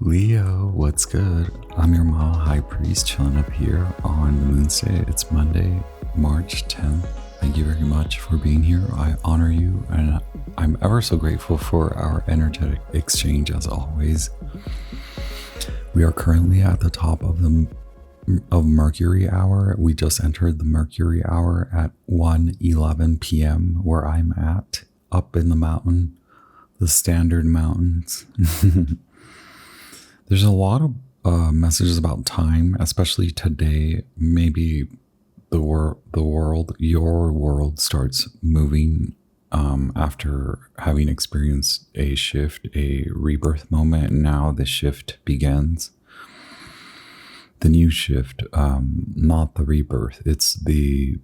Leo, what's good? I'm your Ma High Priest chilling up here on the moon state. It's Monday, March 10th. Thank you very much for being here. I honor you and I'm ever so grateful for our energetic exchange as always. We are currently at the top of Mercury hour. We just entered the Mercury hour at 1:11 p.m. where I'm at, up in the mountain, the Standard Mountains. There's a lot of messages about time, especially today. Maybe your world starts moving after having experienced a shift, a rebirth moment. Now the shift begins. The new shift, not the rebirth. It's the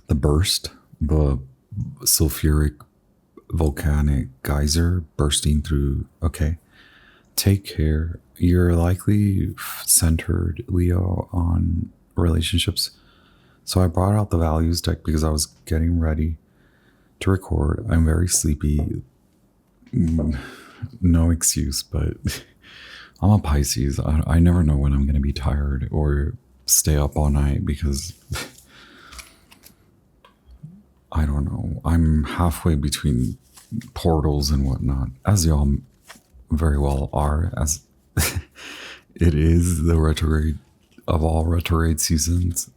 burst, the sulfuric volcanic geyser bursting through. Okay, take care. You're likely centered, Leo, on relationships. So I brought out the values deck because I was getting ready to record. I'm very sleepy. No excuse, but I'm a Pisces. I never know when I'm going to be tired or stay up all night because I don't know. I'm halfway between portals and whatnot, as y'all very well are, as it is the retrograde of all retrograde seasons.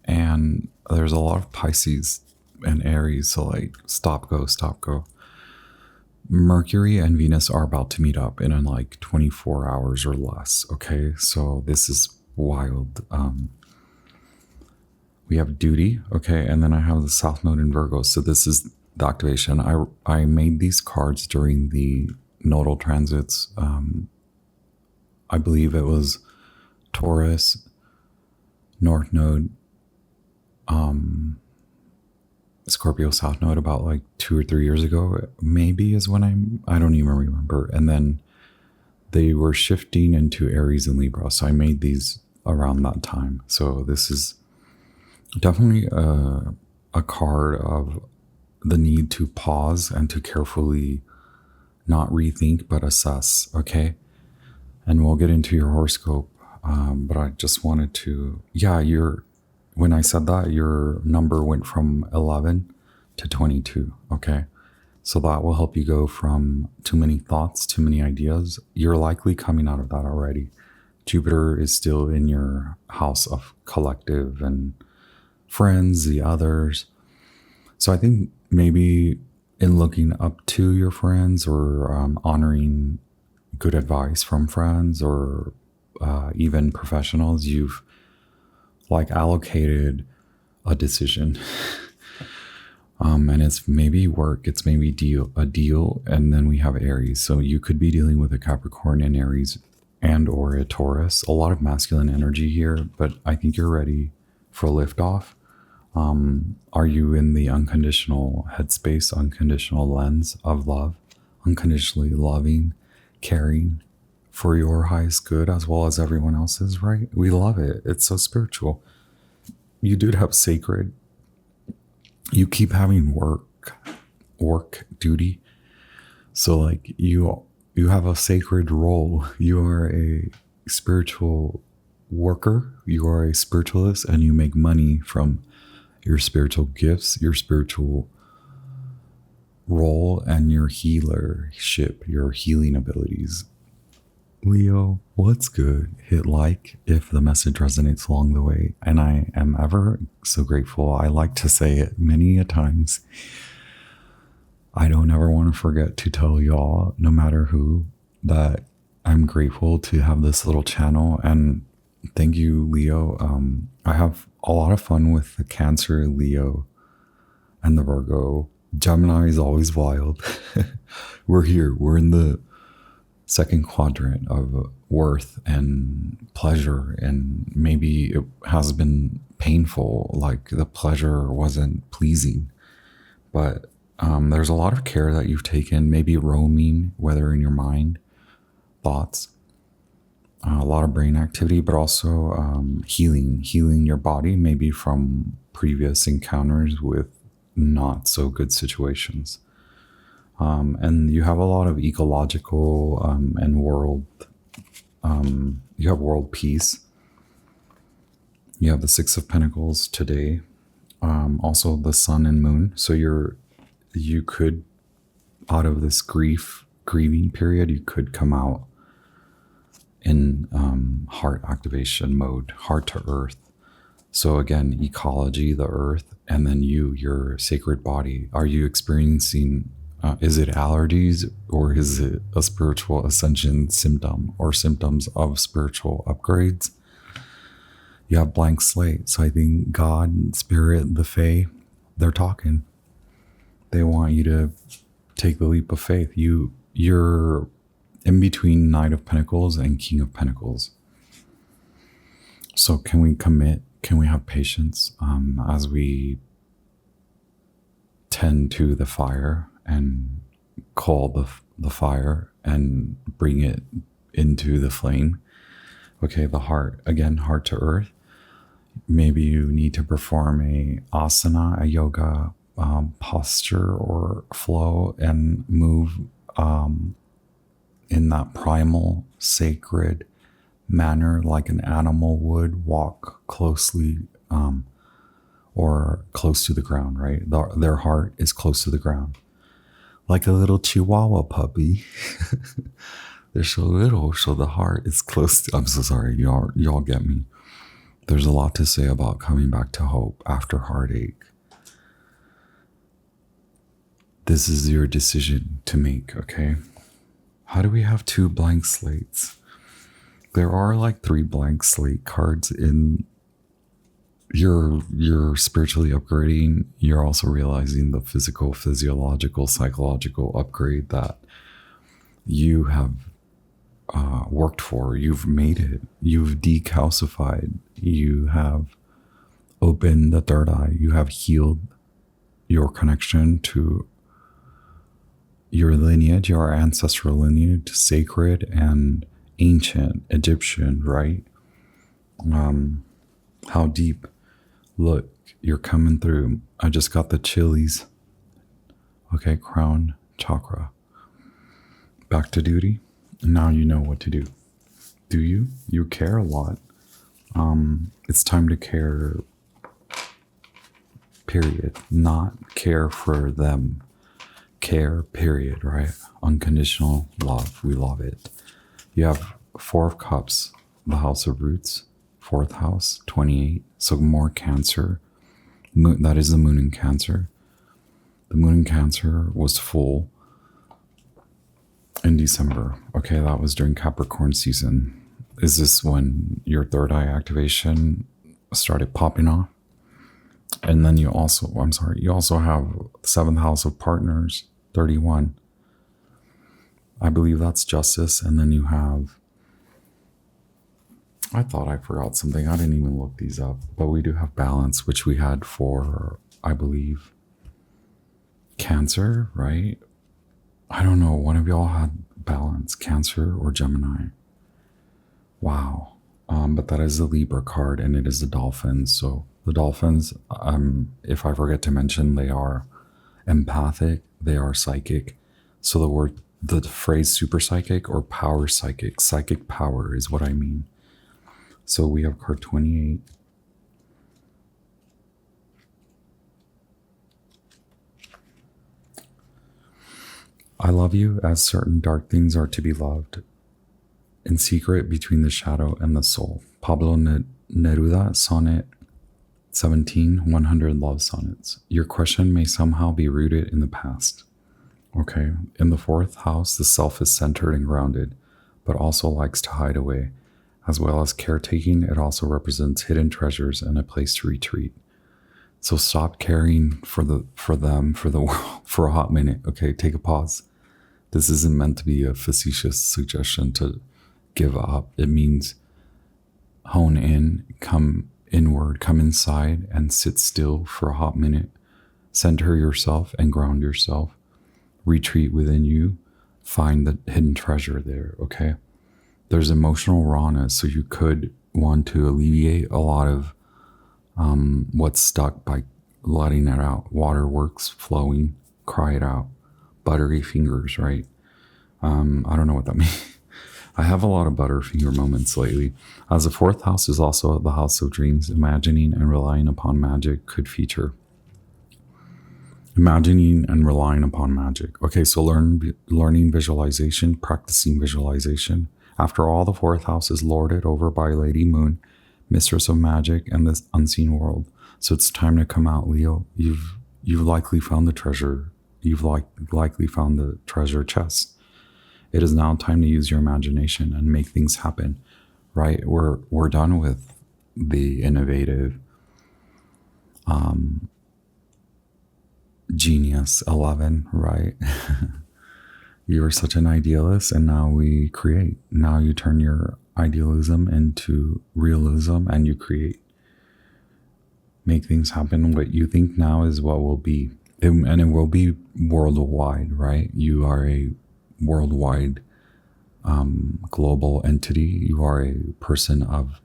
And there's a lot of Pisces and Aries, so like stop, go. Mercury and Venus are about to meet up in like 24 hours or less. Okay, so this is wild. We have duty, okay, and then I have the South Node in Virgo. So this is the activation. I made these cards during the nodal transits. I believe it was Taurus, North Node, Scorpio South Node about like 2 or 3 years ago, maybe is when I don't even remember. And then they were shifting into Aries and Libra. So I made these around that time. So this is definitely a card of the need to pause and to carefully not rethink, but assess, okay? And we'll get into your horoscope. But I just wanted to, when I said that, your number went from 11 to 22, okay? So that will help you go from too many thoughts, too many ideas. You're likely coming out of that already. Jupiter is still in your house of collective and friends, the others. So I think maybe in looking up to your friends or honoring good advice from friends or even professionals, you've like allocated a decision. And it's maybe work, it's maybe a deal, and then we have Aries. So you could be dealing with a Capricorn and Aries and or a Taurus. A lot of masculine energy here, but I think you're ready for a liftoff. Are you in the unconditional headspace, unconditional lens of love, unconditionally loving, caring for your highest good as well as everyone else's, right? We love it. It's so spiritual. You do have sacred. You keep having work duty. So like you have a sacred role. You are a spiritual worker. You are a spiritualist and you make money from your spiritual gifts, your spiritual role, and your healership, your healing abilities. Leo, what's good? Hit like if the message resonates along the way. And I am ever so grateful. I like to say it many a times. I don't ever want to forget to tell y'all, no matter who, that I'm grateful to have this little channel. And thank you, Leo. I have a lot of fun with the Cancer, Leo, and the Virgo. Gemini is always wild. We're here. We're in the second quadrant of worth and pleasure. And maybe it has been painful, like the pleasure wasn't pleasing. But there's a lot of care that you've taken, maybe roaming, whether in your mind, thoughts, a lot of brain activity, but also healing your body, maybe from previous encounters with not so good situations. And you have a lot of ecological and world, you have world peace. You have the Six of Pentacles today. Also the Sun and Moon. So you could, out of this grieving period, you could come out in heart activation mode, heart to earth. So again, ecology, the earth, and then your sacred body. Are you experiencing, is it allergies, or is it a spiritual ascension symptom, or symptoms of spiritual upgrades? You have blank slate. So I think God, Spirit, the Fae, they're talking. They want you to take the leap of faith. You're in between Knight of Pentacles and King of Pentacles. So can we commit? Can we have patience as we tend to the fire and call the fire and bring it into the flame? Okay, the heart, again, heart to earth. Maybe you need to perform a asana, a yoga posture or flow, and move in that primal, sacred manner, like an animal would walk closely or close to the ground, right? Their heart is close to the ground. Like a little Chihuahua puppy. They're so little, so the heart is close to, I'm so sorry, y'all get me. There's a lot to say about coming back to hope after heartache. This is your decision to make, okay? How do we have 2 blank slates? There are like 3 blank slate cards in you're spiritually upgrading. You're also realizing the physical, physiological, psychological upgrade that you have worked for. You've made it. You've decalcified. You have opened the third eye. You have healed your connection to your lineage, your ancestral lineage, sacred and ancient Egyptian, right? How deep? Look, you're coming through. I just got the chilies. Okay, crown chakra. Back to duty. Now you know what to do. Do you? You care a lot. It's time to care, period. Not care for them. Care, period, right? Unconditional love. We love it. You have 4 of Cups, the House of Roots, 4th house, 28. So more Cancer. Moon, that is the moon in Cancer. The moon in Cancer was full in December. Okay, that was during Capricorn season. Is this when your third eye activation started popping off? And then you also have 7th house of partners, 31. I believe that's justice. And then you have, I thought I forgot something. I didn't even look these up, but we do have balance, which we had for, I believe, Cancer, right? I don't know. One of y'all had balance, Cancer or Gemini. Wow. But that is the Libra card, and it is the Dolphins. So the Dolphins, if I forget to mention, they are empathic, they are psychic. So the phrase super psychic or power psychic power is what I mean. So we have card 28. I love you as certain dark things are to be loved. In secret between the shadow and the soul. Pablo Neruda, Sonnet 17, 100 Love Sonnets. Your question may somehow be rooted in the past. Okay, in the 4th house, the self is centered and grounded, but also likes to hide away. As well as caretaking, it also represents hidden treasures and a place to retreat. So stop caring for them, for the world, for a hot minute. Okay, take a pause. This isn't meant to be a facetious suggestion to give up. It means hone in, come inward, come inside and sit still for a hot minute. Center yourself and ground yourself. Retreat within you. Find the hidden treasure there, okay? There's emotional rawness, so you could want to alleviate a lot of what's stuck by letting it out. Waterworks, flowing, cry it out. Buttery fingers, right? I don't know what that means. I have a lot of butterfinger moments lately. As the fourth house is also the house of dreams, imagining and relying upon magic could feature. Imagining and relying upon magic. Okay, so learning visualization, practicing visualization. After all, the fourth house is lorded over by Lady Moon, mistress of magic and this unseen world. So it's time to come out, Leo. You've likely found the treasure. You've likely found the treasure chest. It is now time to use your imagination and make things happen, right? We're done with the innovative genius 11, right? You were such an idealist, and now we create. Now you turn your idealism into realism and you create. Make things happen. What you think now is what will be. And it will be worldwide, right? You are a worldwide global entity. You are a person of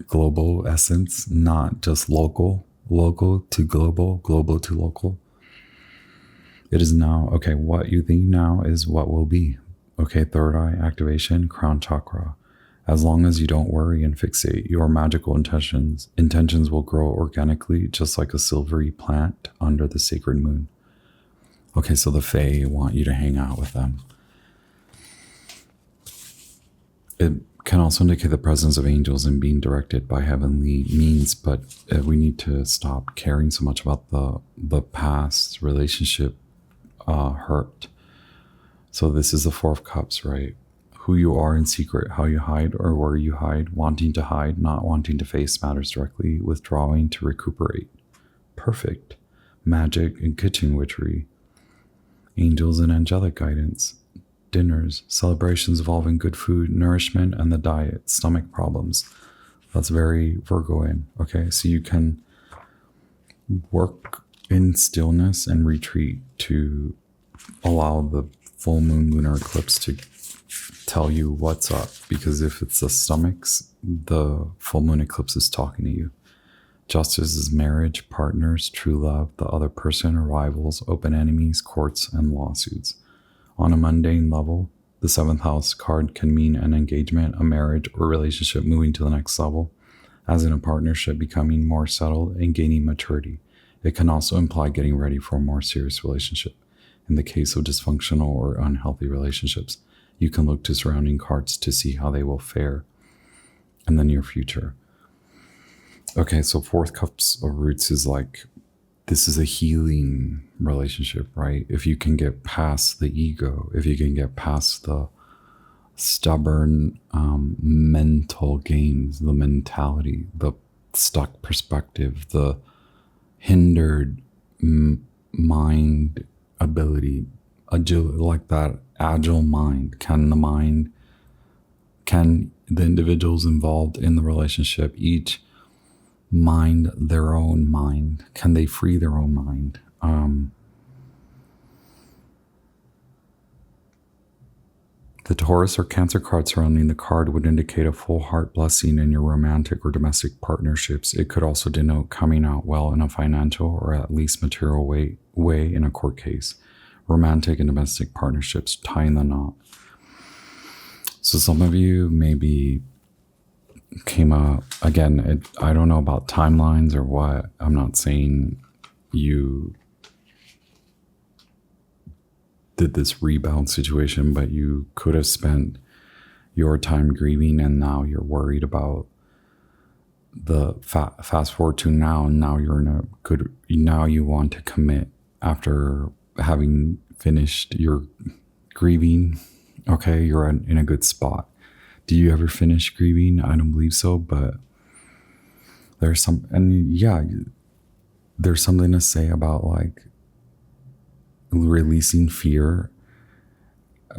global essence, not just local to global, global to local. It is now, okay, what you think now is what will be. Okay, third eye activation, crown chakra. As long as you don't worry and fixate, your magical intentions will grow organically, just like a silvery plant under the sacred moon. Okay, so the Fae want you to hang out with them. It can also indicate the presence of angels and being directed by heavenly means, but we need to stop caring so much about the past relationship hurt. So this is the Four of Cups, right? Who you are in secret, how you hide or where you hide, wanting to hide, not wanting to face matters directly, withdrawing to recuperate. Perfect. Magic and kitchen witchery. Angels and angelic guidance. Dinners, celebrations involving good food, nourishment, and the diet, stomach problems. That's very Virgoan. Okay, so you can work in stillness and retreat to allow the full moon lunar eclipse to tell you what's up, because if it's the stomachs, the full moon eclipse is talking to you. Justice is marriage, partners, true love, the other person, rivals, open enemies, courts, and lawsuits. On a mundane level, the seventh house card can mean an engagement, a marriage, or relationship moving to the next level, as in a partnership becoming more settled and gaining maturity. It can also imply getting ready for a more serious relationship. In the case of dysfunctional or unhealthy relationships, you can look to surrounding cards to see how they will fare in the near future. Okay, so fourth cups of roots is like, this is a healing relationship, right? If you can get past the ego, if you can get past the stubborn mental games, the mentality, the stuck perspective, the hindered mind ability, like that agile mind, can the individuals involved in the relationship each mind their own mind? Can they free their own mind? The Taurus or Cancer card surrounding the card would indicate a full heart blessing in your romantic or domestic partnerships. It could also denote coming out well in a financial or at least material way in a court case. Romantic and domestic partnerships, tying the knot. So some of you maybe came up, again, I don't know about timelines or what. I'm not saying you did this rebound situation, but you could have spent your time grieving and now you're worried about the fast forward to now, and now you're in a good, now you want to commit after having finished your grieving. Okay, you're in a good spot. Do you ever finish grieving? I don't believe so, but there's there's something to say about like releasing fear,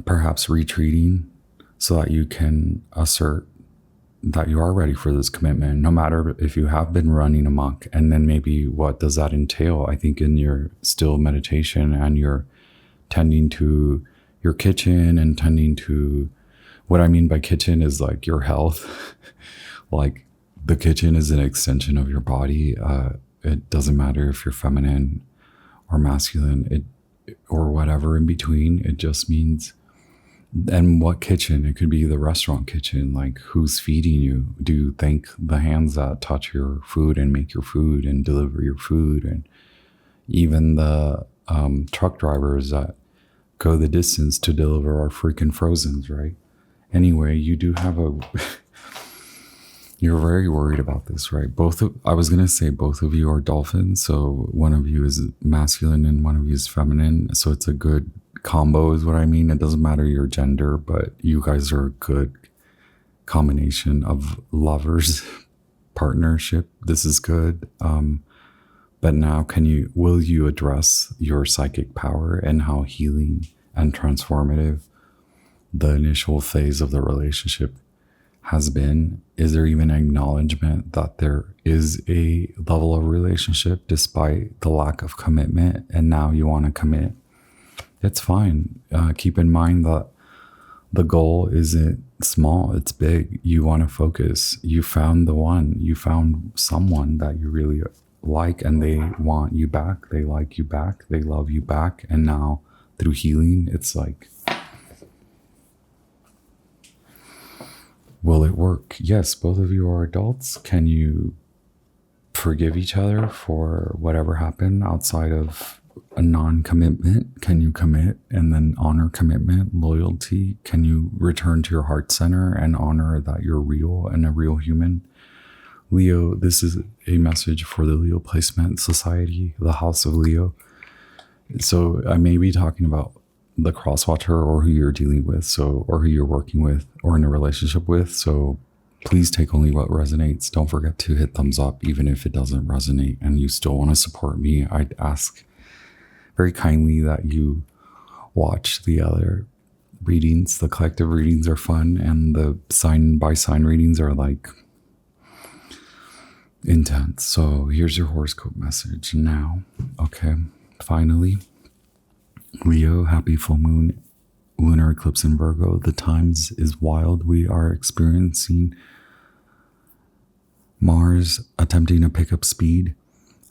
perhaps retreating so that you can assert that you are ready for this commitment, no matter if you have been running amok. And then maybe what does that entail? I think in your still meditation and you're tending to your kitchen and tending to, what I mean by kitchen is like your health, like The kitchen is an extension of your body. It doesn't matter if you're feminine or masculine, or whatever in between. It just means, and what kitchen? It could be the restaurant kitchen. Like, who's feeding you? Do you thank the hands that touch your food and make your food and deliver your food? And even the truck drivers that go the distance to deliver our freaking frozens, right? Anyway, you do have a you're very worried about this, right? I was gonna say both of you are dolphins, so one of you is masculine and one of you is feminine, so it's a good combo is what I mean. It doesn't matter your gender, but you guys are a good combination of lovers, partnership. This is good. But now will you address your psychic power and how healing and transformative the initial phase of the relationship has been? Is there even acknowledgement that there is a level of relationship despite the lack of commitment, and now you want to commit? It's fine. Keep in mind that the goal isn't small, it's big. You want to focus. You found the one. You found someone that you really like, and they want you back. They like you back. They love you back. And now through healing, it's like, will it work? Yes, both of you are adults. Can you forgive each other for whatever happened outside of a non-commitment? Can you commit and then honor commitment, loyalty? Can you return to your heart center and honor that you're real and a real human? Leo, this is a message for the Leo Placement Society, the House of Leo. So I may be talking about the crosswatcher or who you're dealing with, or who you're working with or in a relationship with. So please take only what resonates. Don't forget to hit thumbs up, even if it doesn't resonate and you still want to support me. I'd ask very kindly that you watch the other readings. The collective readings are fun, and the sign by sign readings are like intense. So here's your horoscope message now. Okay, finally. Leo, happy full moon, lunar eclipse in Virgo. The times is wild. We are experiencing Mars attempting to pick up speed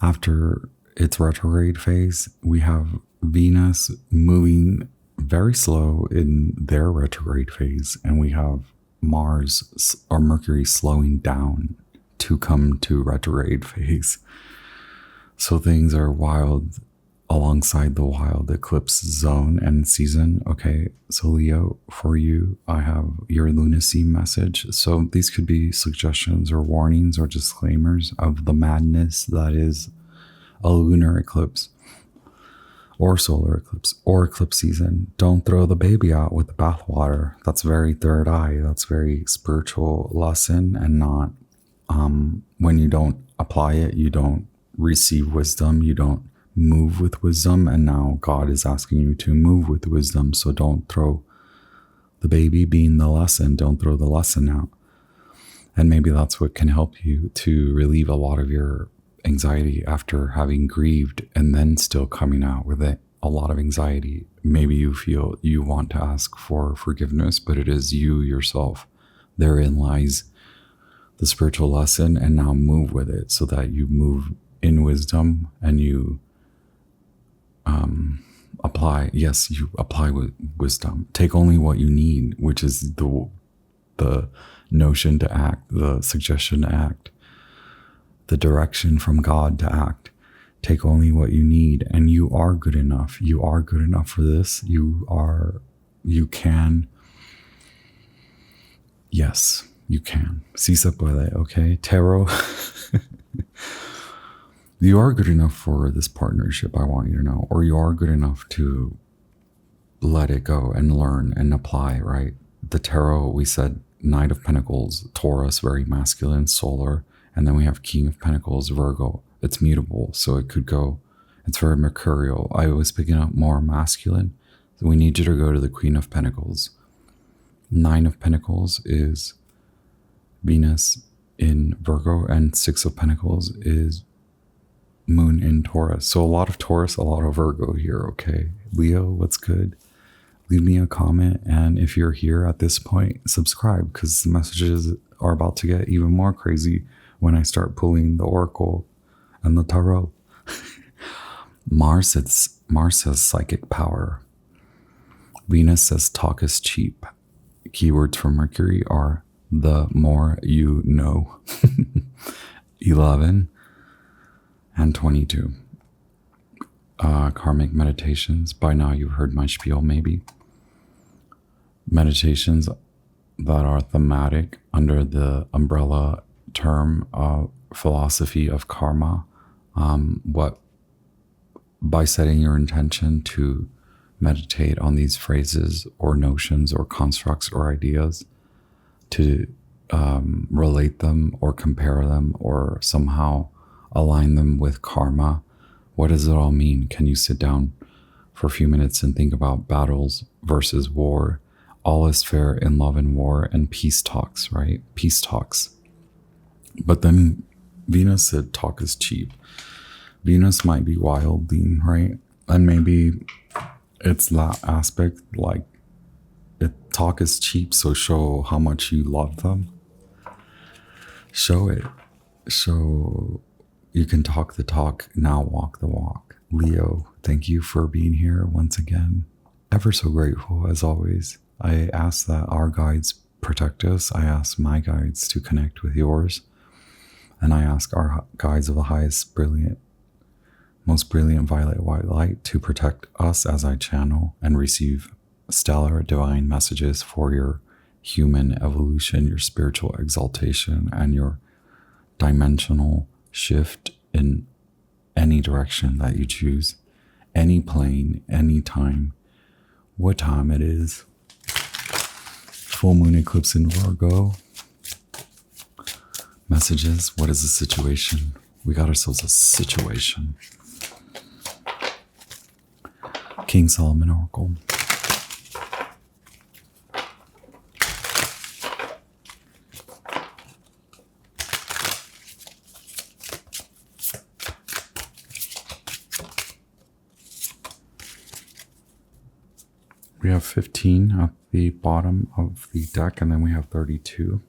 after its retrograde phase. We have Venus moving very slow in their retrograde phase, and we have Mars or Mercury slowing down to come to retrograde phase. So things are wild alongside the wild eclipse zone and season. Okay, so Leo, for you, I have your lunacy message. So these could be suggestions or warnings or disclaimers of the madness that is a lunar eclipse or solar eclipse or eclipse season. Don't throw the baby out with the bathwater. That's very third eye. That's very spiritual lesson, and not when you don't apply it, you don't receive wisdom, you don't move with wisdom, and now God is asking you to move with wisdom. So don't throw the baby being the lesson. Don't throw the lesson out. And maybe that's what can help you to relieve a lot of your anxiety after having grieved and then still coming out with it. A lot of anxiety. Maybe you feel you want to ask for forgiveness, but it is you yourself. Therein lies the spiritual lesson, and now move with it so that you move in wisdom and you apply. Yes, you apply with wisdom. Take only what you need, which is the notion to act, the suggestion to act, the direction from God to act. Take only what you need, and you are good enough. You are good enough for this. You can. Yes, you can. Si se puede, okay? Tarot. You are good enough for this partnership, I want you to know, or you are good enough to let it go and learn and apply, right? The tarot, we said Knight of Pentacles, Taurus, very masculine, solar, and then we have King of Pentacles, Virgo. It's mutable, so it could go, it's very mercurial. I was picking up more masculine, so we need you to go to the Queen of Pentacles. Nine of Pentacles is Venus in Virgo, and Six of Pentacles is Moon in Taurus. So a lot of Taurus, a lot of Virgo here, okay? Leo, what's good? Leave me a comment, and if you're here at this point, subscribe, because the messages are about to get even more crazy when I start pulling the Oracle and the Tarot. Mars says psychic power. Venus says talk is cheap. Keywords for Mercury are the more you know. 11 and 22. Karmic meditations. By now you've heard my spiel, maybe. Meditations that are thematic under the umbrella term of philosophy of karma. By setting your intention to meditate on these phrases or notions or constructs or ideas, to relate them or compare them or somehow align them with karma. What does it all mean? Can you sit down for a few minutes and think about battles versus war? All is fair in love and war, and peace talks, right? Peace talks. But then Venus said talk is cheap. Venus might be wilding, right? And maybe it's that aspect, like, talk is cheap, so show how much you love them. Show it. Show you can talk the talk, now walk the walk. Leo, thank you for being here once again. Ever so grateful, as always. I ask that our guides protect us. I ask my guides to connect with yours. And I ask our guides of the highest, most brilliant violet white light to protect us as I channel and receive stellar divine messages for your human evolution, your spiritual exaltation, and your dimensional shift in any direction that you choose, any plane, any time, what time it is. Full moon eclipse in Virgo. Messages. What is the situation? We got ourselves a situation. King Solomon Oracle. We have 15 at the bottom of the deck, and then we have 32.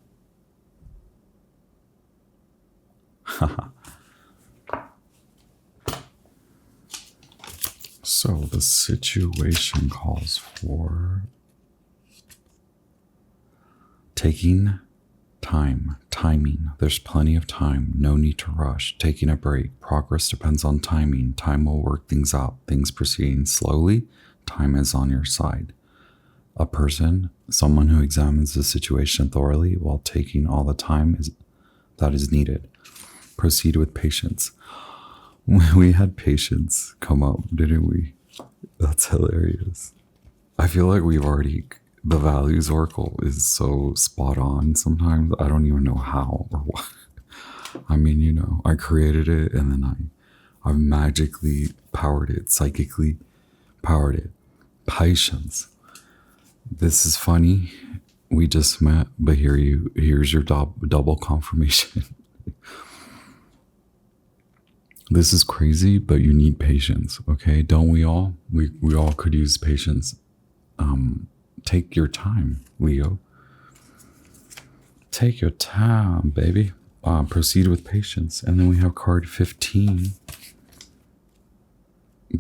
So the situation calls for taking time, timing. There's plenty of time, no need to rush. Taking a break. Progress depends on timing. Time will work things out. Things proceeding slowly. Time is on your side. A person, someone who examines the situation thoroughly while taking all the time that is needed. Proceed with patience. We had patience come up, didn't we? That's hilarious. I feel like the values oracle is so spot on sometimes. I don't even know how or what. I mean, I created it and then I magically powered it, psychically powered it. Patience. This is funny. We just met, but here's your double confirmation. This is crazy, but you need patience, okay? Don't we all? We all could use patience. Take your time, Leo. Take your time, baby. Proceed with patience. And then we have card 15.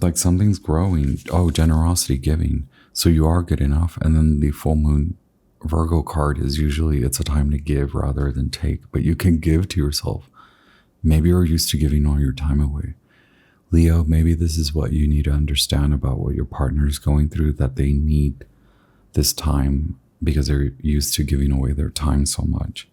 Like something's growing. Oh, generosity, giving. So you are good enough. And then the full moon Virgo card is usually it's a time to give rather than take. But you can give to yourself. Maybe you're used to giving all your time away. Leo, maybe this is what you need to understand about what your partner is going through, that they need this time because they're used to giving away their time so much.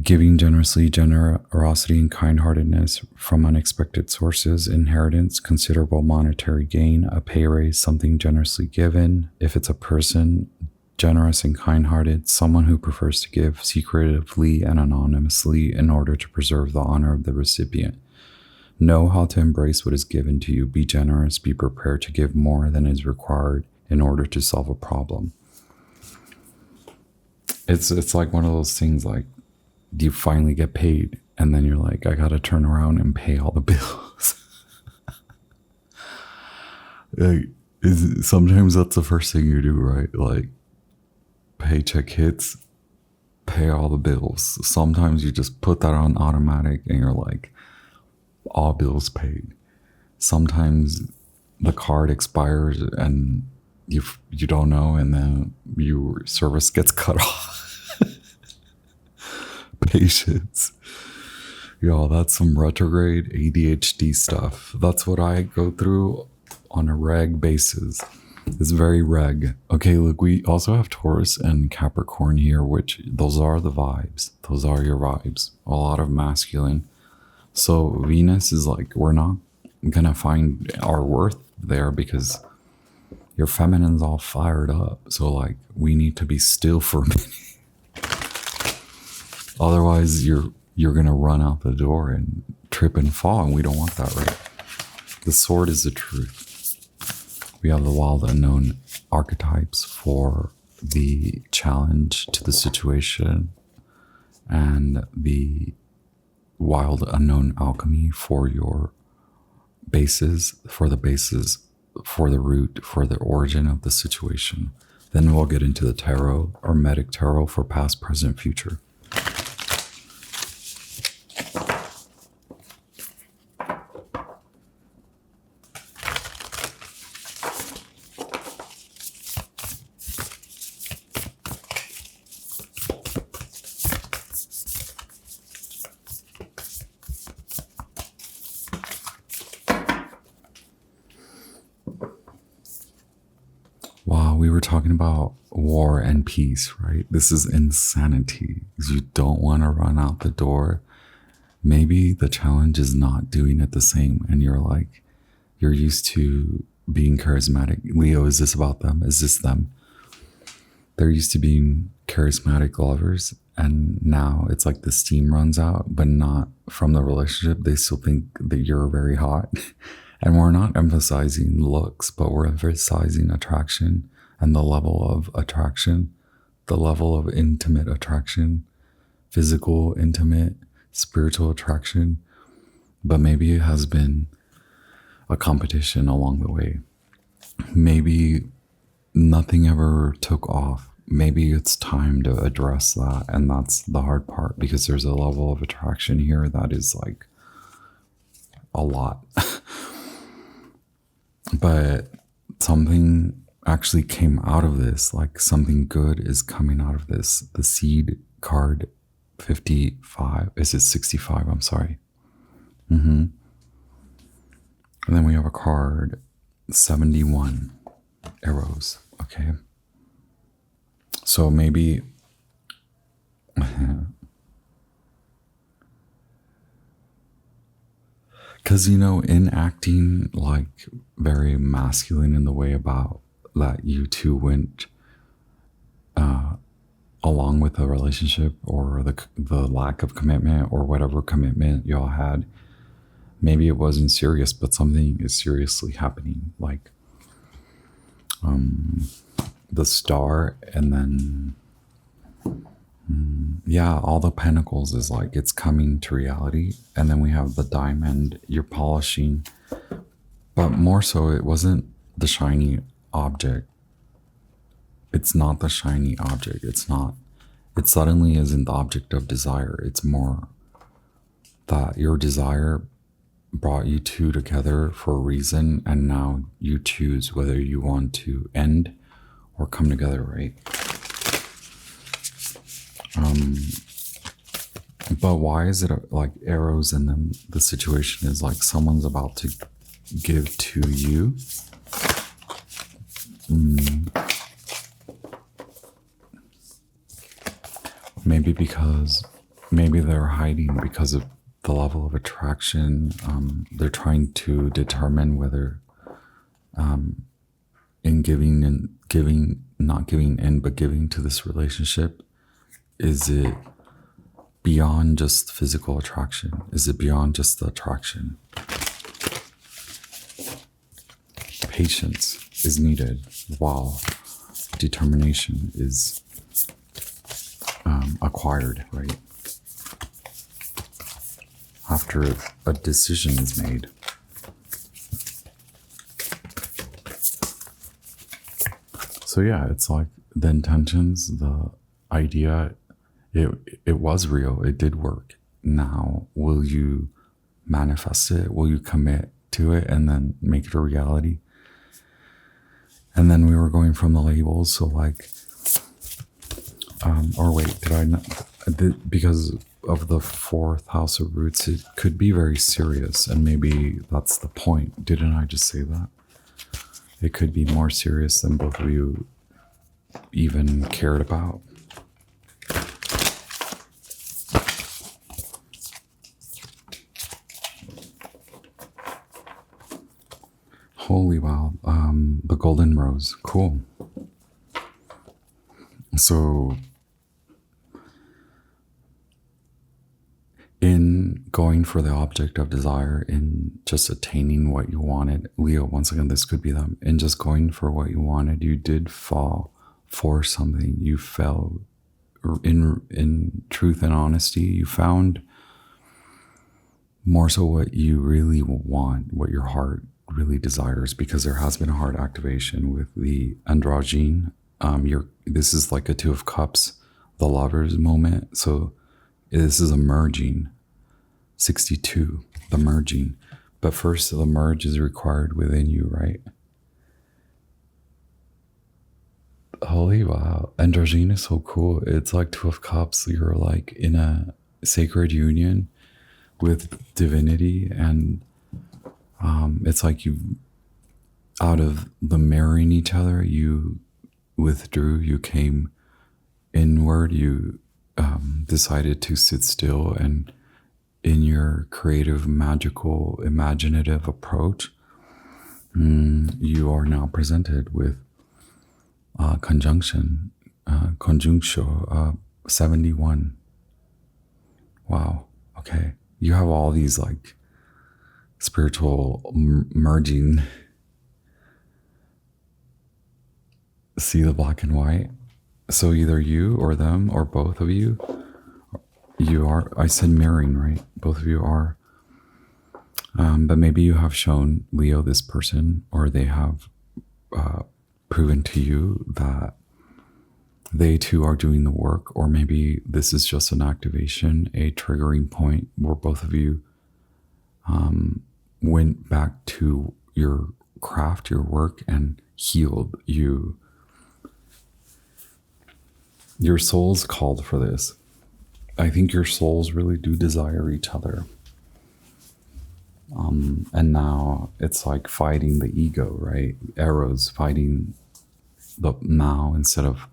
Giving generously, generosity and kindheartedness from unexpected sources, inheritance, considerable monetary gain, a pay raise, something generously given. If it's a person, generous and kind-hearted, someone who prefers to give secretively and anonymously in order to preserve the honor of the recipient. Know how to embrace what is given to you. Be generous. Be prepared to give more than is required in order to solve a problem. It's like one of those things, like you finally get paid and then you're like, I gotta turn around and pay all the bills. Sometimes that's the first thing you do, right? Like, paycheck hits pay all the bills. Sometimes you just put that on automatic and you're like, all bills paid. Sometimes the card expires and you don't know, and then your service gets cut off. Patience. Yo, that's some retrograde ADHD stuff. That's what I go through on a reg basis. It's very reg. Okay, look, we also have Taurus and Capricorn here, which those are the vibes. Those are your vibes. A lot of masculine. So Venus is like, we're not gonna find our worth there because your feminine's all fired up. So like, we need to be still for a minute. Otherwise, you're gonna run out the door and trip and fall, and we don't want that, right? The sword is the truth. We have the wild unknown archetypes for the challenge to the situation, and the wild unknown alchemy for your bases, for the root, for the origin of the situation. Then we'll get into the tarot, or Hermetic Taro, for past, present, future. Wow, we were talking about war and peace, right? This is insanity. You don't want to run out the door. Maybe the challenge is not doing it the same, and you're used to being charismatic. Leo, is this about them? Is this them? They're used to being charismatic lovers, and now it's like the steam runs out, but not from the relationship. They still think that you're very hot. And we're not emphasizing looks, but we're emphasizing attraction and the level of attraction, the level of intimate attraction, physical, intimate, spiritual attraction. But maybe it has been a competition along the way. Maybe nothing ever took off. Maybe it's time to address that. And that's the hard part, because there's a level of attraction here that is like a lot. But something actually came out of this, like something good is coming out of this. The seed card 55, is it 65? I'm sorry. And then we have a card 71, arrows. Okay. So maybe because, in acting like very masculine in the way about that you two went along with the relationship, or the lack of commitment, or whatever commitment y'all had, maybe it wasn't serious, but something is seriously happening. Like the star, and then all the pentacles is like it's coming to reality. And then we have the diamond, you're polishing, but more so it wasn't the shiny object. It's not the shiny object. It suddenly isn't the object of desire. It's more that your desire brought you two together for a reason, and now you choose whether you want to end or come together, right? But why is it like arrows, and then the situation is like someone's about to give to you? Maybe they're hiding because of the level of attraction. They're trying to determine whether in not giving in, but giving to this relationship, is it beyond just physical attraction? Is it beyond just the attraction? Patience is needed, while determination is acquired, right? After a decision is made. So yeah, it's like the intentions, the idea it was real. It did work. Now, will you manifest it? Will you commit to it and then make it a reality? And then we were going from the labels. So like, or wait, did I not? Because of the fourth house of roots, it could be very serious. And maybe that's the point. Didn't I just say that? It could be more serious than both of you even cared about. Holy wow. The golden rose. Cool. So in going for the object of desire, in just attaining what you wanted, Leo, once again, this could be them, in just going for what you wanted, you did fall for something. You fell in truth and honesty. You found more so what you really want, what your heart really desires, because there has been a heart activation with the androgyne. This is like a Two of Cups, the Lovers moment. So this is a merging, 62, the merging. But first, the merge is required within you, right? Holy wow. Androgyne is so cool. It's like Two of Cups. You're like in a sacred union with divinity, and it's like you, out of the marrying each other, you withdrew, you came inward, you decided to sit still, and in your creative, magical, imaginative approach, you are now presented with conjunction, conjunctio, 71. Wow. Okay. You have all these like spiritual merging. See the black and white? So either you or them or both of you are, I said mirroring, right? Both of you are. But maybe you have shown Leo this person, or they have proven to you that they too are doing the work, or maybe this is just an activation, a triggering point where both of you went back to your craft, your work, and healed you. Your souls called for this. I think your souls really do desire each other. And now it's like fighting the ego, right? Arrows fighting the now instead of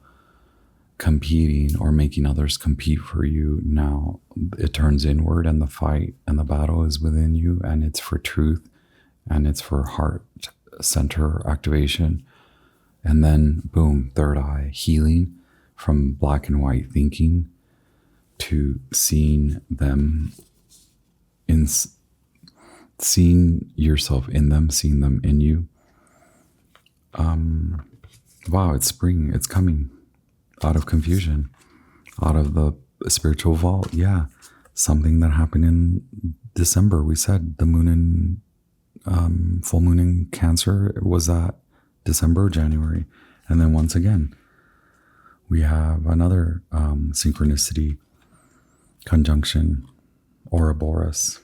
competing or making others compete for you. Now it turns inward, and the fight and the battle is within you, and it's for truth, and it's for heart center activation. And then boom, third eye, healing from black and white thinking to seeing them in, seeing yourself in them, seeing them in you. Wow, it's spring, it's coming out of confusion, out of the spiritual vault. Yeah, something that happened in December. We said the moon in full moon in Cancer, was that December, January. And then once again, we have another synchronicity, conjunction, Ouroboros,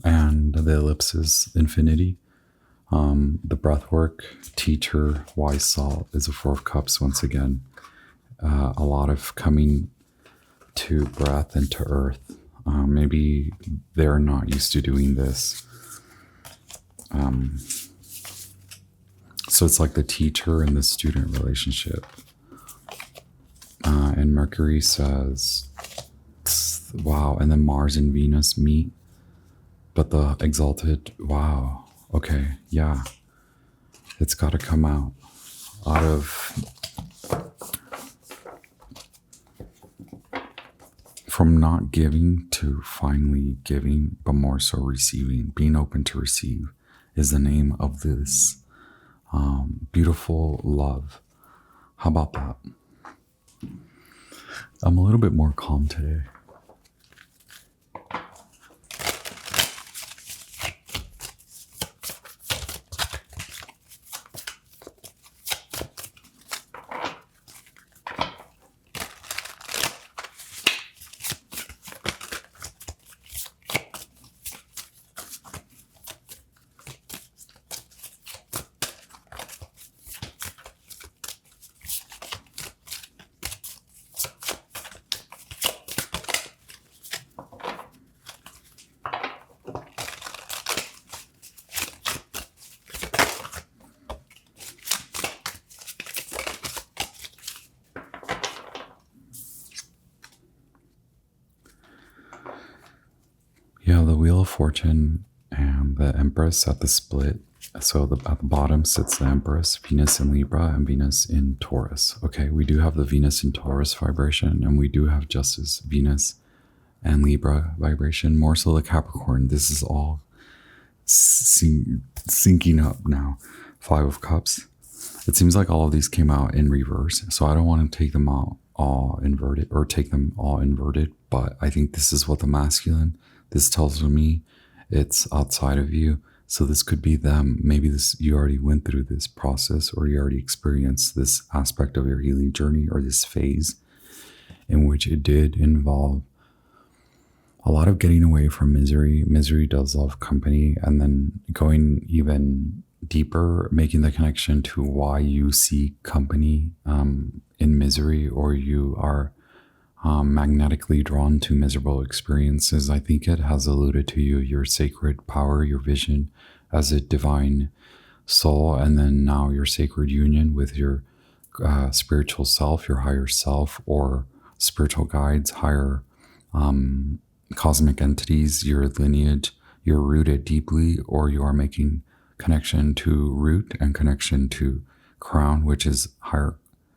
and the ellipses, infinity. The breathwork teacher, wise salt, is a Four of Cups once again. A lot of coming to breath and to earth. Maybe they're not used to doing this. So it's like the teacher and the student relationship. And Mercury says, wow, and then Mars and Venus meet. But the exalted, wow, okay, yeah. It's got to come out of, from not giving to finally giving, but more so receiving. Being open to receive is the name of this beautiful love. How about that? I'm a little bit more calm today. Wheel of Fortune and the Empress at the split. So at the bottom sits the Empress, Venus in Libra, and Venus in Taurus. Okay, we do have the Venus in Taurus vibration, and we do have Justice, Venus and Libra vibration, more so the Capricorn. This is all syncing up now. Five of Cups. It seems like all of these came out in reverse, so I don't want to take them out all inverted or take them all inverted, but I think this is what the masculine, this tells me it's outside of you. So this could be them. Maybe this, you already went through this process, or you already experienced this aspect of your healing journey, or this phase in which it did involve a lot of getting away from misery. Misery does love company, and then going even deeper, making the connection to why you seek company in misery, or you are magnetically drawn to miserable experiences. I think it has alluded to you, your sacred power, your vision as a divine soul, and then now your sacred union with your spiritual self, your higher self, or spiritual guides, higher cosmic entities, your lineage. You're rooted deeply, or you are making connection to root and connection to crown, which is higher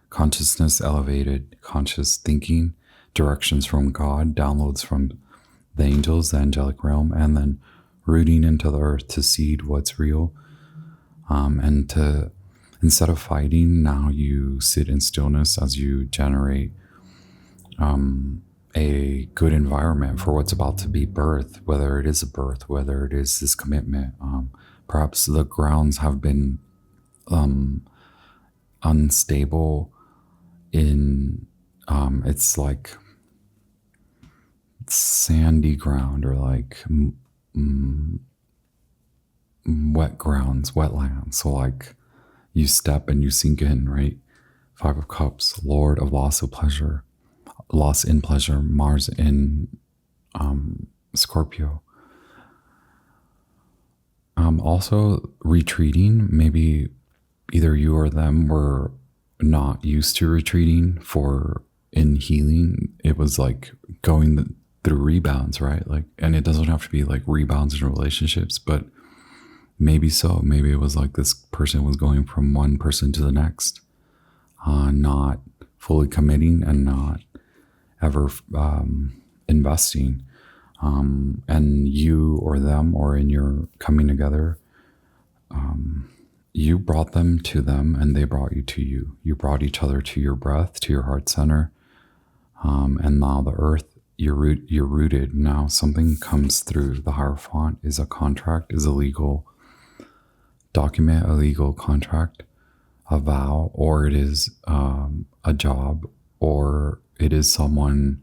consciousness, elevated conscious thinking, directions from God, downloads from the angels, the angelic realm, and then rooting into the earth to seed what's real. And to, instead of fighting, now you sit in stillness as you generate a good environment for what's about to be birth, whether it is a birth, whether it is this commitment. Perhaps the grounds have been unstable in, it's like sandy ground, or like wet grounds, wetlands. So like you step and you sink in, right? Five of Cups, Lord of loss of pleasure, loss in pleasure, Mars in Scorpio. Also retreating, maybe either you or them were not used to retreating in healing. It was like going through rebounds, right? Like, and it doesn't have to be like rebounds in relationships, but maybe so. Maybe it was like this person was going from one person to the next, not fully committing and not ever investing. And you or them, or in your coming together, you brought them to them and they brought you to you. You brought each other to your breath, to your heart center. And now the earth, you're rooted. Now something comes through. The Hierophant is a contract, is a legal document, a legal contract, a vow, or it is a job, or it is someone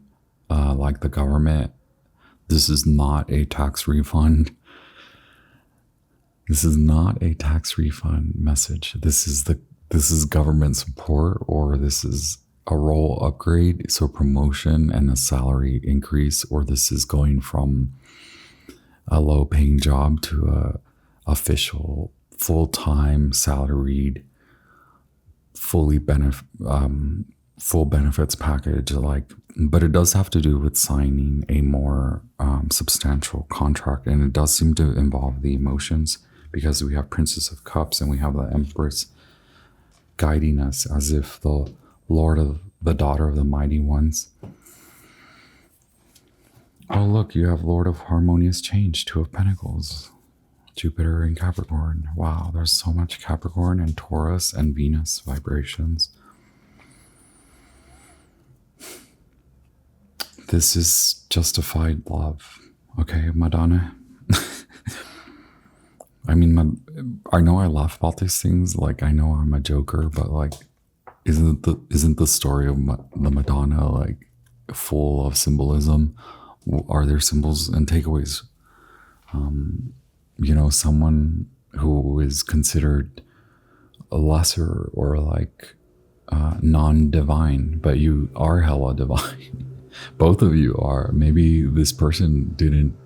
like the government. This is not a tax refund. This is not a tax refund message. This is government support, or this is a role upgrade, so promotion and a salary increase, or this is going from a low paying job to a official full-time salaried full benefits package. Like, but it does have to do with signing a more substantial contract, and it does seem to involve the emotions, because we have Princess of Cups and we have the Empress guiding us as if the Lord of the Daughter of the Mighty Ones. Oh look, you have Lord of Harmonious Change, Two of Pentacles, Jupiter in Capricorn. Wow, there's so much Capricorn and Taurus and Venus vibrations. This is justified love. Okay, Madonna. I mean, I know I laugh about these things. Like, I know I'm a joker, but like, isn't the story of the Madonna like full of symbolism? Are there symbols and takeaways? You know, someone who is considered a lesser or like non-divine, but you are hella divine. Both of you are. Maybe this person didn't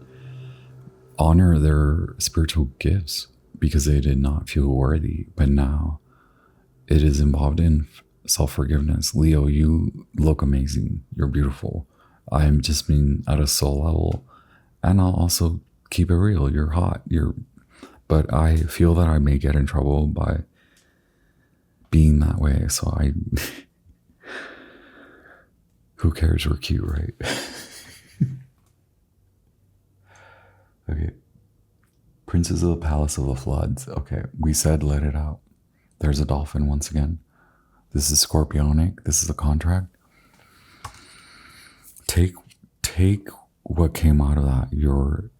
honor their spiritual gifts because they did not feel worthy, but now it is involved in self-forgiveness. Leo, you look amazing. You're beautiful. I am just being at a soul level, and I'll also keep it real. You're hot. But I feel that I may get in trouble by being that way. So who cares? We're cute, right? Okay. Princes of the Palace of the Floods. Okay. We said let it out. There's a dolphin once again. This is Scorpionic. This is a contract. Take what came out of that, your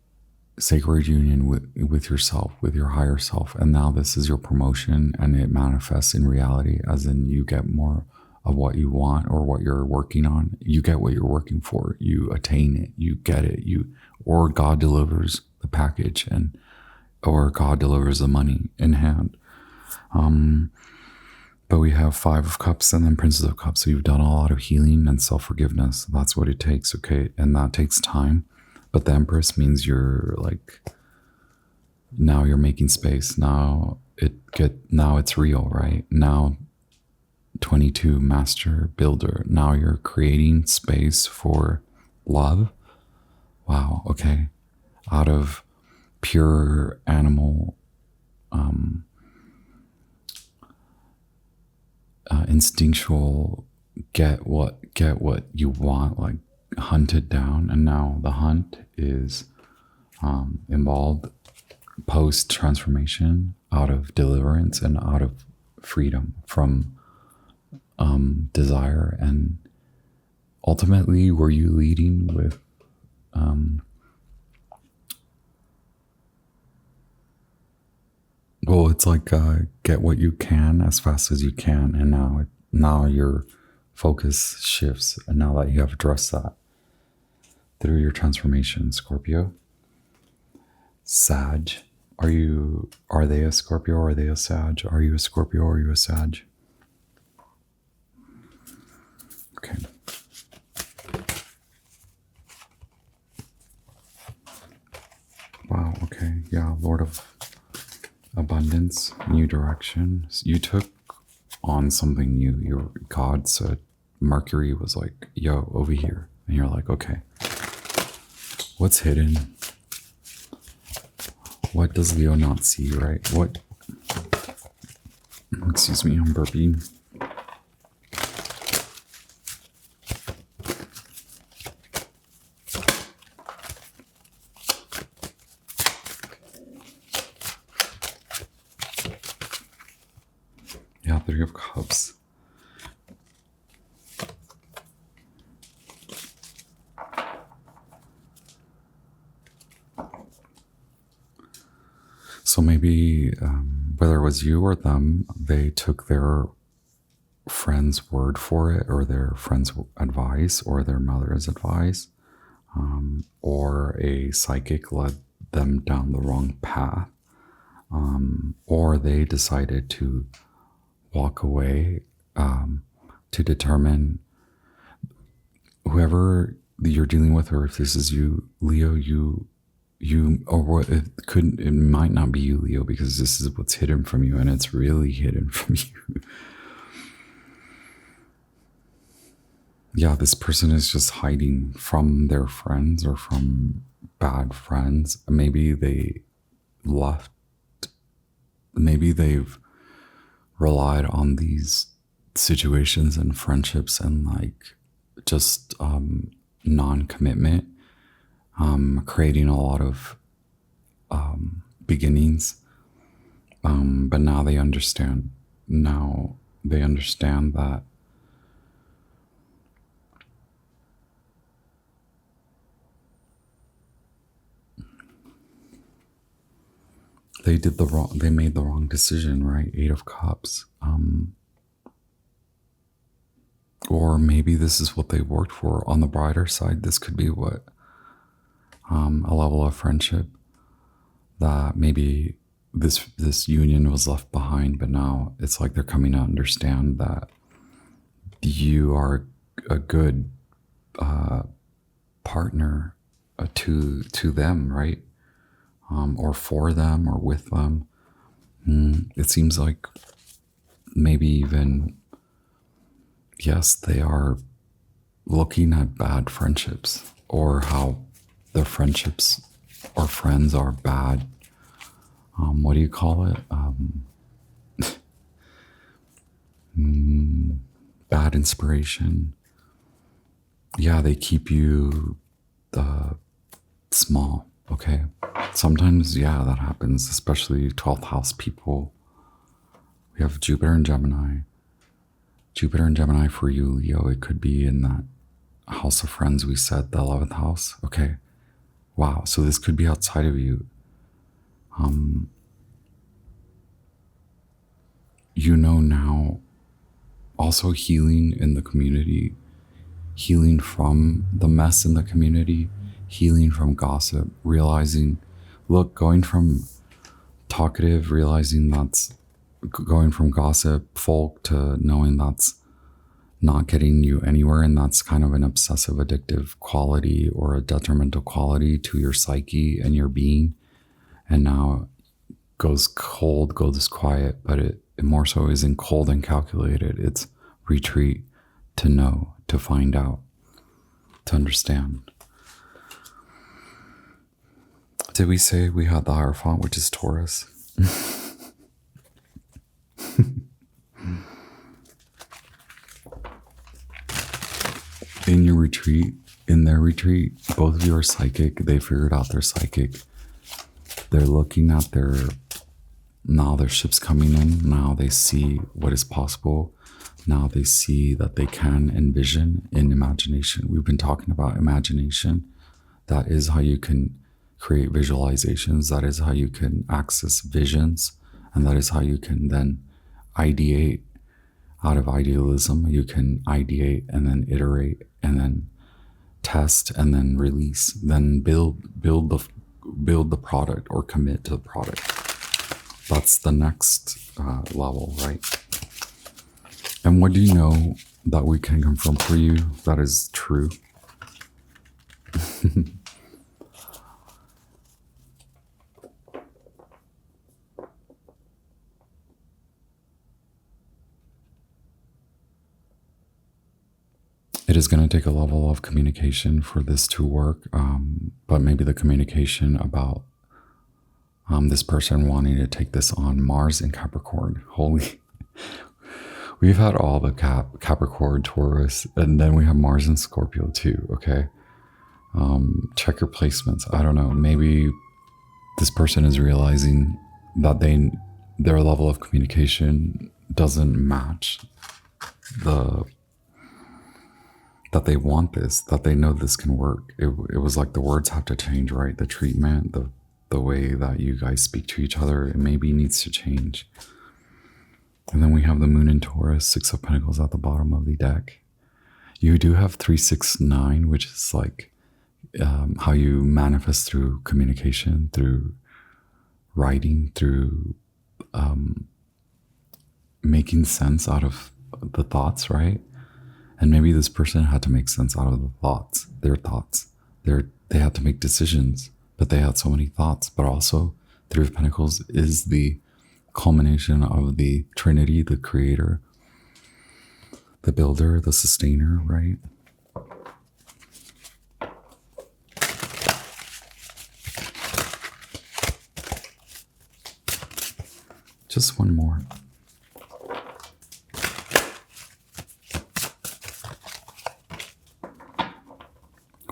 sacred union with yourself, with your higher self. And now this is your promotion, and it manifests in reality, as in you get more of what you want or what you're working on. You get what you're working for. You attain it. You get it. Or God delivers the package, or God delivers the money in hand. But we have Five of Cups and then Princes of Cups. So you've done a lot of healing and self-forgiveness. That's what it takes, okay? And that takes time. But the Empress means you're like, now you're making space. Now it's real, right? Now 22, Master Builder. Now you're creating space for love. Wow, okay. Out of pure animal instinctual get what you want, like hunted down, and now the hunt is involved post transformation, out of deliverance and out of freedom from desire. And ultimately, were you leading with well, it's like get what you can as fast as you can, and now your focus shifts, and now that you have addressed that through your transformation, Scorpio. Sag, are they a Scorpio or are they a Sag? Are you a Scorpio or are you a Sag? Okay. Wow, okay. Yeah, Lord of Abundance, new direction. You took on something new. Your God said, Mercury was like, yo, over here. And you're like, okay, what's hidden? What does Leo not see, right? Excuse me, I'm burping. Yeah, Three of Cups. So maybe whether it was you or them, they took their friend's word for it, or their friend's advice, or their mother's advice, or a psychic led them down the wrong path, or they decided to walk away to determine whoever you're dealing with, or if this is you, Leo, or it might not be you, Leo, because this is what's hidden from you, and it's really hidden from you. Yeah, this person is just hiding from their friends or from bad friends. Maybe they left. Maybe they've relied on these situations and friendships and like just non-commitment, creating a lot of beginnings. But now they understand. Now they understand that they made the wrong decision, right? Eight of Cups. Or maybe this is what they worked for. On the brighter side, this could be what a level of friendship that maybe this union was left behind, but now it's like they're coming to understand that you are a good partner to them, right? Or for them or with them. It seems like maybe even, yes, they are looking at bad friendships, or how their friendships or friends are bad. What do you call it? Bad inspiration. Yeah, they keep you small, okay? Sometimes, yeah, that happens, especially 12th house people. We have Jupiter and Gemini. Jupiter and Gemini for you, Leo. It could be in that house of friends we said, the 11th house. Okay. Wow. So this could be outside of you. You know now, also healing in the community, healing from the mess in the community, healing from gossip, realizing, look, going from talkative, realizing that's going from gossip folk to knowing that's not getting you anywhere, and that's kind of an obsessive addictive quality or a detrimental quality to your psyche and your being. And now goes cold, goes quiet, but it more so isn't cold and calculated. It's retreat, to know, to find out, to understand. Did we say we had the Hierophant, which is Taurus? In your retreat, in their retreat, both of you are psychic. They figured out they're psychic. They're looking at now their ship's coming in. Now they see what is possible. Now they see that they can envision in imagination. We've been talking about imagination. That is how you can create visualizations. That is how you can access visions. And that is how you can then ideate. Out of idealism, you can ideate and then iterate and then test and then release, then build the product or commit to the product. That's the next level, right? And what do you know that we can confirm for you that is true? It is going to take a level of communication for this to work, but maybe the communication about this person wanting to take this on. Mars in Capricorn. Holy, we've had all the Capricorn, Taurus, and then we have Mars in Scorpio too, okay? Check your placements. I don't know, maybe this person is realizing that their level of communication doesn't match that they want this, that they know this can work. It was like the words have to change, right? The treatment, the way that you guys speak to each other, it maybe needs to change. And then we have the Moon in Taurus, 6 of Pentacles at the bottom of the deck. You do have 369, which is like how you manifest through communication, through writing, through making sense out of the thoughts, right? And maybe this person had to make sense out of the thoughts, their thoughts. They had to make decisions, but they had so many thoughts. But also, Three of Pentacles is the culmination of the Trinity, the creator, the builder, the sustainer, right? Just one more.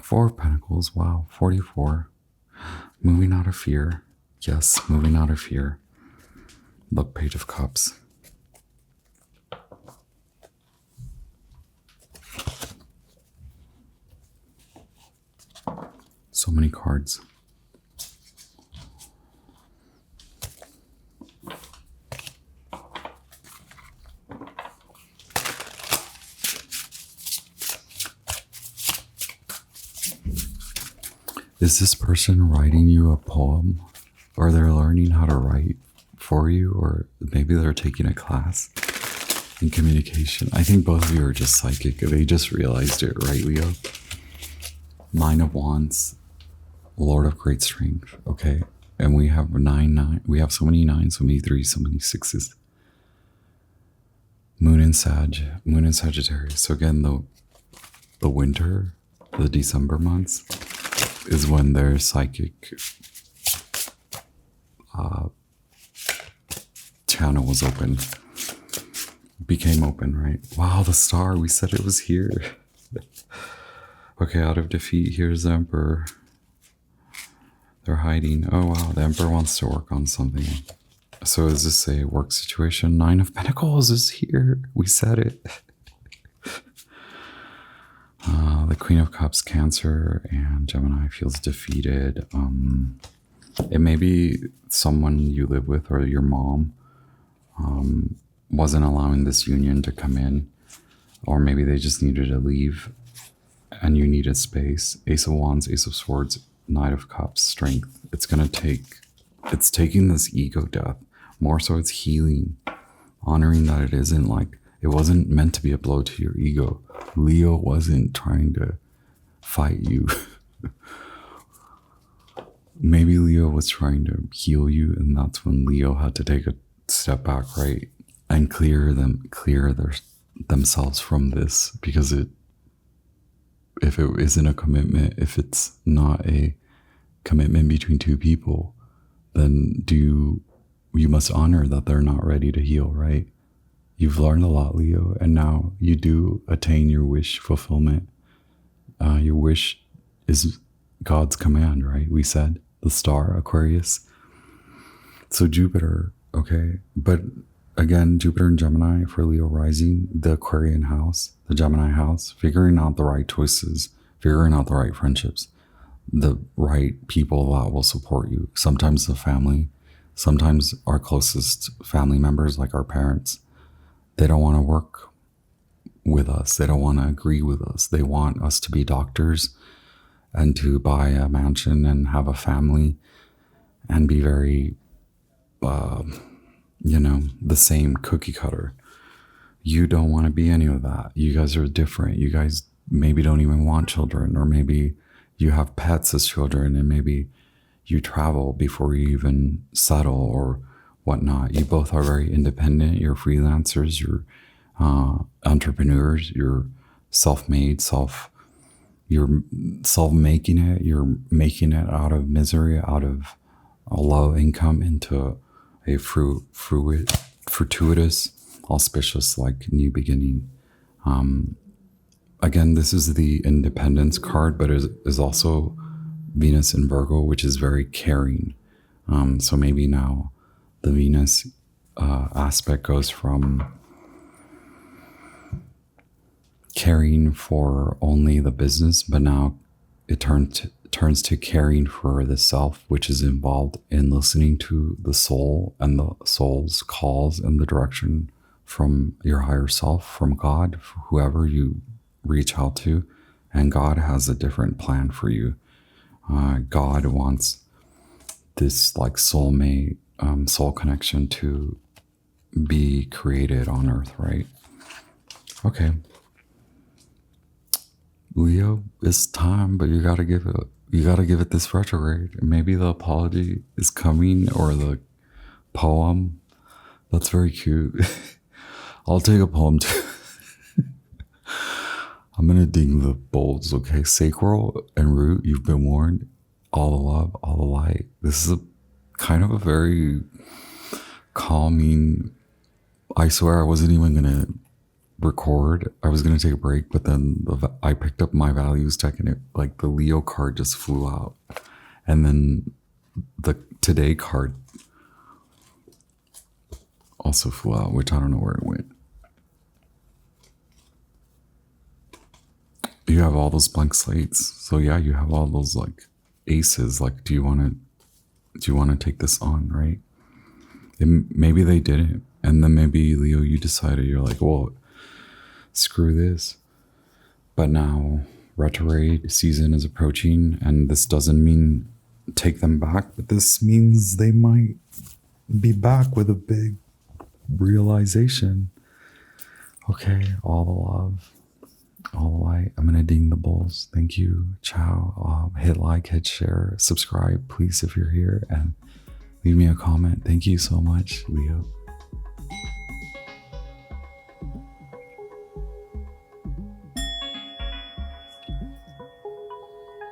Four of Pentacles, wow, 44. Moving out of fear. Yes, moving out of fear. The Page of Cups. So many cards. Is this person writing you a poem, or they're learning how to write for you, or maybe they're taking a class in communication? I think both of you are just psychic. They just realized it, right, Leo? Nine of Wands, Lord of Great Strength, okay? And we have 9. We have so many 9s, so many 3s, so many 6s. Moon in Sagittarius. So again, the winter, the December months, is when their psychic channel was open. Became open, right? Wow, the star. We said it was here. Okay, out of defeat, here's the Emperor. They're hiding. Oh, wow, the Emperor wants to work on something. So is this a work situation? 9 of Pentacles is here. We said it. The Queen of Cups, Cancer, and Gemini feels defeated. It may be someone you live with or your mom wasn't allowing this union to come in, or maybe they just needed to leave and you needed space. Ace of Wands, Ace of Swords, Knight of Cups, Strength. It's taking this ego death. More so it's healing, honoring that it isn't like, it wasn't meant to be a blow to your ego. Leo wasn't trying to fight you. Maybe Leo was trying to heal you, and that's when Leo had to take a step back, right? And clear themselves from this, because if it isn't a commitment, if it's not a commitment between two people, then you must honor that they're not ready to heal, right? You've learned a lot, Leo, and now you do attain your wish fulfillment. Your wish is God's command, right? We said the star, Aquarius. So Jupiter, okay. But again, Jupiter and Gemini for Leo rising, the Aquarian house, the Gemini house, figuring out the right choices, figuring out the right friendships, the right people that will support you. Sometimes the family, sometimes our closest family members, like our parents, they don't want to work with us. They don't want to agree with us. They want us to be doctors and to buy a mansion and have a family and be very, the same cookie cutter. You don't want to be any of that. You guys are different. You guys maybe don't even want children, or maybe you have pets as children, and maybe you travel before you even settle or whatnot. You both are very independent. You're freelancers, you're entrepreneurs, you're self-made, you're self-making it. You're making it out of misery, out of a low income into a fortuitous, auspicious, like new beginning. Again, this is the independence card, but it is also Venus in Virgo, which is very caring. So maybe now the Venus aspect goes from caring for only the business, but now it turns to caring for the self, which is involved in listening to the soul and the soul's calls and the direction from your higher self, from God, whoever you reach out to. And God has a different plan for you. God wants this like soulmate, soul connection to be created on earth, right? Okay. Leo, it's time, but you gotta give it this retrograde. Maybe the apology is coming, or the poem. That's very cute. I'll take a poem too. I'm gonna ding the bowls, okay? Sacral and root, you've been warned. All the love, all the light. This is kind of a very calming. I swear I wasn't even gonna record. I was gonna take a break, but then I picked up my values deck, and it, like, the Leo card just flew out, and then the today card also flew out, which I don't know where it went. You have all those blank slates, so yeah, you have all those like aces. Like, do you want to take this on, right? And maybe they didn't, and then maybe Leo, you decided, you're like, well, screw this. But now retrograde season is approaching, and this doesn't mean take them back, but this means they might be back with a big realization. Okay, all the love, all the light. I'm gonna ding the bowls. Thank you. Ciao. Hit like, hit share, subscribe, please, if you're here, and leave me a comment. Thank you so much, Leo.